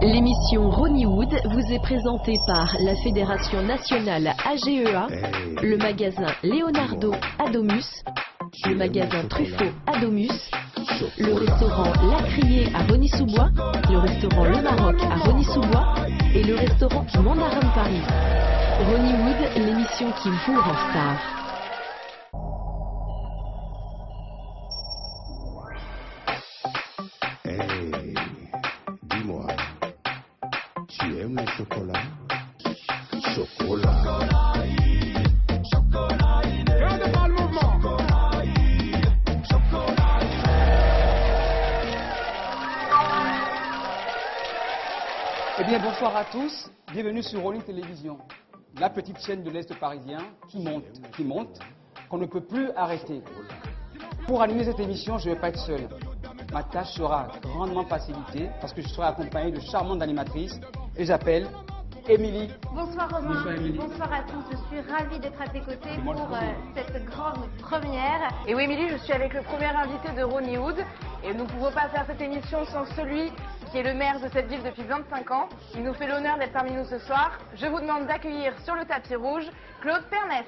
L'émission Ronnywood vous est présentée par la Fédération nationale AGEA, le magasin Leonardo à Domus, le magasin Truffaut à Domus, le restaurant Lacrier à Rosny-sous-Bois, le restaurant Le Maroc à Rosny-sous-Bois et le restaurant Mandarin de Paris. Ronnywood, l'émission qui vous rend star. Dis-moi, tu aimes le chocolat? Chocolat. Garde pas le mouvement. Eh bien, bonsoir à tous. Bienvenue sur Rolling Télévision, la petite chaîne de l'Est parisien qui monte, qu'on ne peut plus arrêter. Pour animer cette émission, je ne vais pas être seul. Ma tâche sera grandement facilitée parce que je serai accompagné de charmantes animatrices et j'appelle Émilie. Bonsoir Romain. Bonsoir Émilie. Bonsoir à tous. Je suis ravie d'être à tes côtés moi pour le cette grande première. Et oui, Émilie, je suis avec le premier invité de Ronnywood et nous ne pouvons pas faire cette émission sans celui qui est le maire de cette ville depuis 25 ans. Il nous fait l'honneur d'être parmi nous ce soir. Je vous demande d'accueillir sur le tapis rouge Claude Pernès.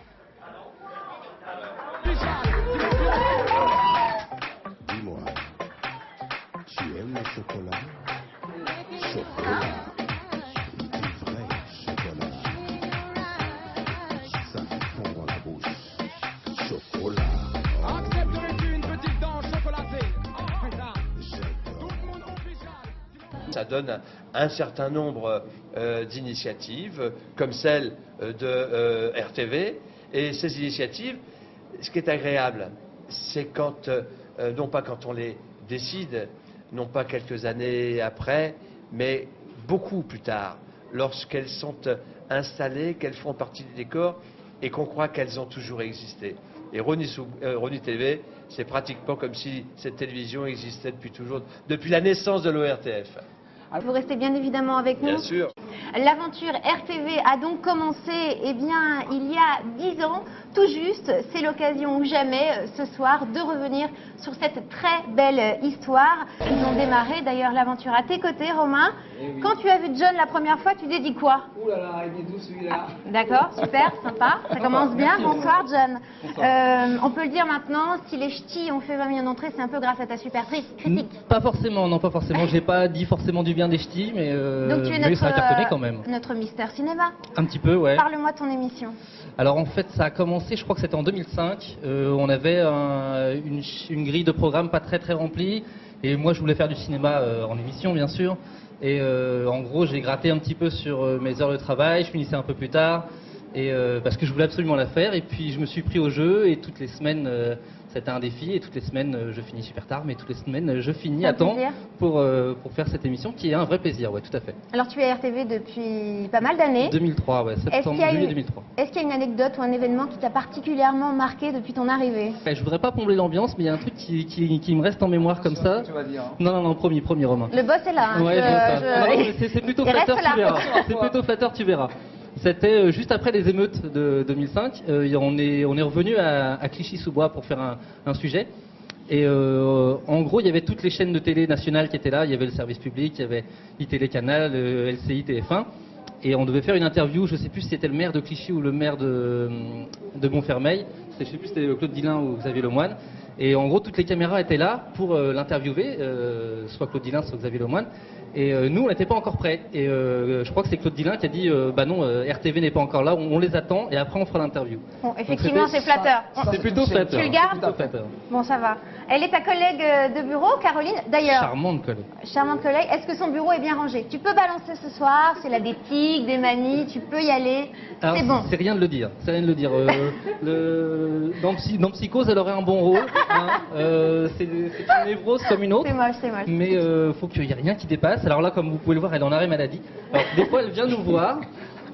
Dis-moi, tu aimes le chocolat? Chocolat. Du vrai chocolat. Ça fond dans la bouche. Chocolat. Accepterais-tu une petite danse chocolatée? Ça donne un certain nombre d'initiatives, comme celle de RTV. Et ces initiatives, ce qui est agréable, c'est quand, non pas quand on les décide, non pas quelques années après, mais beaucoup plus tard, lorsqu'elles sont installées, qu'elles font partie du décor et qu'on croit qu'elles ont toujours existé. Et Ronny TV, c'est pratiquement comme si cette télévision existait depuis toujours, depuis la naissance de l'ORTF. Vous restez bien évidemment avec nous. Bien sûr. L'aventure RTV a donc commencé il y a 10 ans, tout juste. C'est l'occasion ou jamais ce soir de revenir sur cette très belle histoire. Ils ont démarré d'ailleurs l'aventure à tes côtés, Romain. oui. Quand tu as vu John la première fois, tu t'es dit quoi? Ouh là là, il est doux celui-là. D'accord, super, sympa. Ça commence bien. Merci. Bonsoir, John. Bonsoir. On peut le dire maintenant, si les ch'tis ont fait 20 millions d'entrées, c'est un peu grâce à ta super critique. Pas forcément, non, pas forcément. J'ai pas dit forcément du bien des ch'tis, mais, Donc tu es mais ça a cartonné quand même. notre Mister Cinéma. Un petit peu, ouais. Parle-moi de ton émission. Alors en fait, ça a commencé, je crois que c'était en 2005. On avait une grille de programme pas très remplie. Et moi, je voulais faire du cinéma en émission, bien sûr. Et en gros, j'ai gratté un petit peu sur mes heures de travail. Je finissais un peu plus tard. Et parce que je voulais absolument la faire. Et puis, je me suis pris au jeu. Et toutes les semaines, c'était un défi. Et toutes les semaines, je finis super tard. Mais toutes les semaines, je finis Un à temps plaisir. pour faire cette émission qui est un vrai plaisir. Ouais, tout à fait. Alors tu es à RTV depuis pas mal d'années. 2003, ouais, Est-ce septembre, qu'il y a juillet une- 2003. Est-ce qu'il y a une anecdote ou un événement qui t'a particulièrement marqué depuis ton arrivée? Ouais, je voudrais pas plomber l'ambiance, mais il y a un truc qui me reste en mémoire comme ça. Tu vas dire. Hein. Non, promis, Romain. Le boss est là. Hein. Ouais, je vois ça. Non, mais c'est plutôt Il flatteur, reste là. tu verras. C'est plutôt flatteur, tu verras. C'était juste après les émeutes de 2005. On est revenu à Clichy-sous-Bois pour faire un sujet. Et en gros, il y avait toutes les chaînes de télé nationales qui étaient là. Il y avait le service public, il y avait iTélé Canal, LCI, TF1. Et on devait faire une interview, je ne sais plus si c'était le maire de Clichy ou le maire de Montfermeil. Je ne sais plus si c'était Claude Dillin ou Xavier Lemoine. Et en gros, toutes les caméras étaient là pour l'interviewer, soit Claude Dillin, soit Xavier Lemoine. Et nous, on n'était pas encore prêts. Et je crois que c'est Claude Dillin qui a dit bah non, RTV n'est pas encore là, on les attend et après on fera l'interview. Bon, effectivement, c'est flatteur. C'est plutôt flatteur. Tu le gardes? Plutôt flatteur. Bon, ça va. Elle est ta collègue de bureau, Caroline. D'ailleurs, Charmante collègue. charmante collègue, est-ce que son bureau est bien rangé? Tu peux balancer ce soir, s'il a des tics, des manies, tu peux y aller. Alors, C'est bon. c'est rien de le dire. C'est rien de le dire. Dans Psychose, elle aurait un bon rôle. Hein. C'est une névrose comme une autre. C'est moche, c'est moche. Mais faut qu'il n'y ait rien qui dépasse. Alors là, comme vous pouvez le voir, elle est en arrêt maladie. Alors des fois, elle vient nous voir.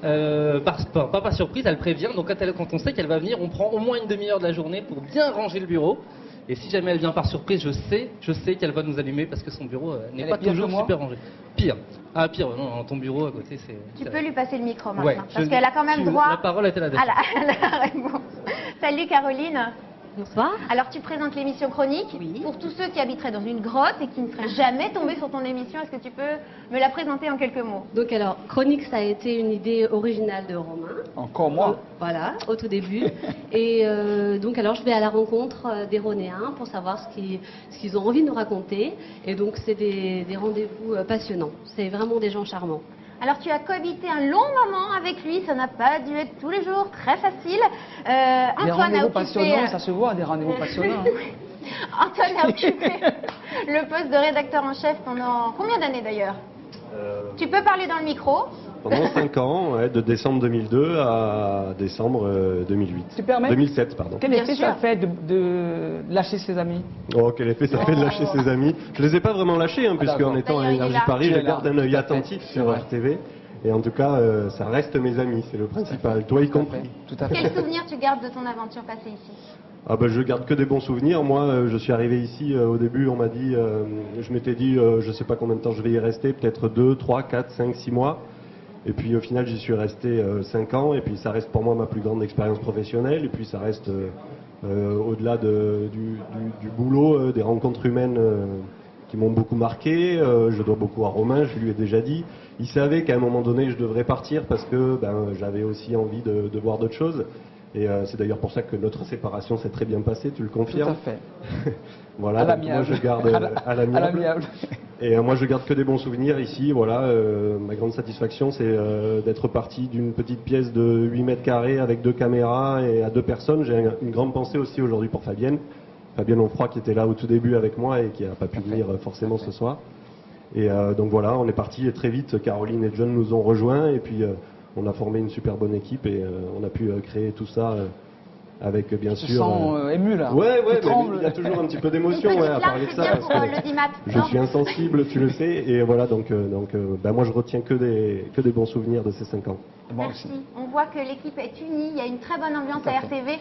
Pas par surprise, elle prévient. Donc quand on sait qu'elle va venir, on prend au moins une demi-heure de la journée pour bien ranger le bureau. Et si jamais elle vient par surprise, je sais qu'elle va nous allumer parce que son bureau n'est Elle pas est pire toujours que moi super rangé. Pire. Ah pire, non, ton bureau à côté, c'est... Tu peux lui passer le micro maintenant. Ouais, parce qu'elle a quand même droit La parole est à la à la réponse. Salut Caroline. Bonsoir. Alors tu présentes l'émission Chronique. Oui. Pour tous ceux qui habiteraient dans une grotte et qui ne seraient jamais tombés sur ton émission, est-ce que tu peux me la présenter en quelques mots? Donc alors, Chronique, ça a été une idée originale de Romain. Encore moi. Voilà, au tout début. Et donc alors, je vais à la rencontre des Ronéens pour savoir ce qu'ils ont envie de nous raconter. Et donc, c'est des rendez-vous passionnants. C'est vraiment des gens charmants. Alors tu as cohabité un long moment avec lui, ça n'a pas dû être tous les jours très facile. Des Antoine a rendez-vous occupé, passionnants, ça se voit, des rendez-vous passionnants. Antoine a occupé le poste de rédacteur en chef pendant combien d'années d'ailleurs? Tu peux parler dans le micro. Pendant 5 ans, ouais, de décembre 2002 à décembre 2008. Tu permets 2007, pardon. Quel Bien effet sûr. ça fait de lâcher ses amis? Oh, quel effet ça fait de lâcher ses amis. Je les ai pas vraiment lâchés, hein, puisque d'accord. en étant à D'ailleurs, il est Énergie là. Paris, Tu je es là. garde un œil Tout à fait. attentif C'est sur vrai. RTV. Et en tout cas, ça reste mes amis, c'est le principal. Toi y compris. Tout à fait. Quel souvenir tu gardes de ton aventure passée ici? Ah ben, je garde que des bons souvenirs. Moi, je suis arrivé ici, au début, on m'a dit, je m'étais dit, je sais pas combien de temps je vais y rester, peut-être 2, 3, 4, 5, 6 mois. Et puis au final, j'y suis resté 5 ans, et puis ça reste pour moi ma plus grande expérience professionnelle, et puis ça reste au-delà du boulot, des rencontres humaines qui m'ont beaucoup marqué. Je dois beaucoup à Romain, je lui ai déjà dit. Il savait qu'à un moment donné, je devrais partir parce que j'avais aussi envie de voir d'autres choses. Et c'est d'ailleurs pour ça que notre séparation s'est très bien passée, tu le Tout confirmes? à fait. Voilà, À donc moi l'amiable. je garde à l'amiable. Et moi je garde que des bons souvenirs ici. Voilà, ma grande satisfaction c'est d'être parti d'une petite pièce de 8 mètres carrés avec 2 caméras et à 2 personnes. J'ai une grande pensée aussi aujourd'hui pour Fabienne. Fabienne Onfroy qui était là au tout début avec moi et qui n'a pas pu venir forcément ce soir. Et donc voilà, on est parti très vite. Caroline et John nous ont rejoints et puis on a formé une super bonne équipe et on a pu créer tout ça avec bien Je sûr. sens ému là. Ouais, Tu mais trembles. il y a toujours un petit peu Une d'émotion petite à larme, parler de c'est ça bien parce pour que le dimat. je suis insensible, tu le sais, et voilà donc moi je retiens que des bons souvenirs de ces 5 ans. Moi Merci. aussi. On voit que l'équipe est unie, il y a une très bonne ambiance Tout à à fait. RTV.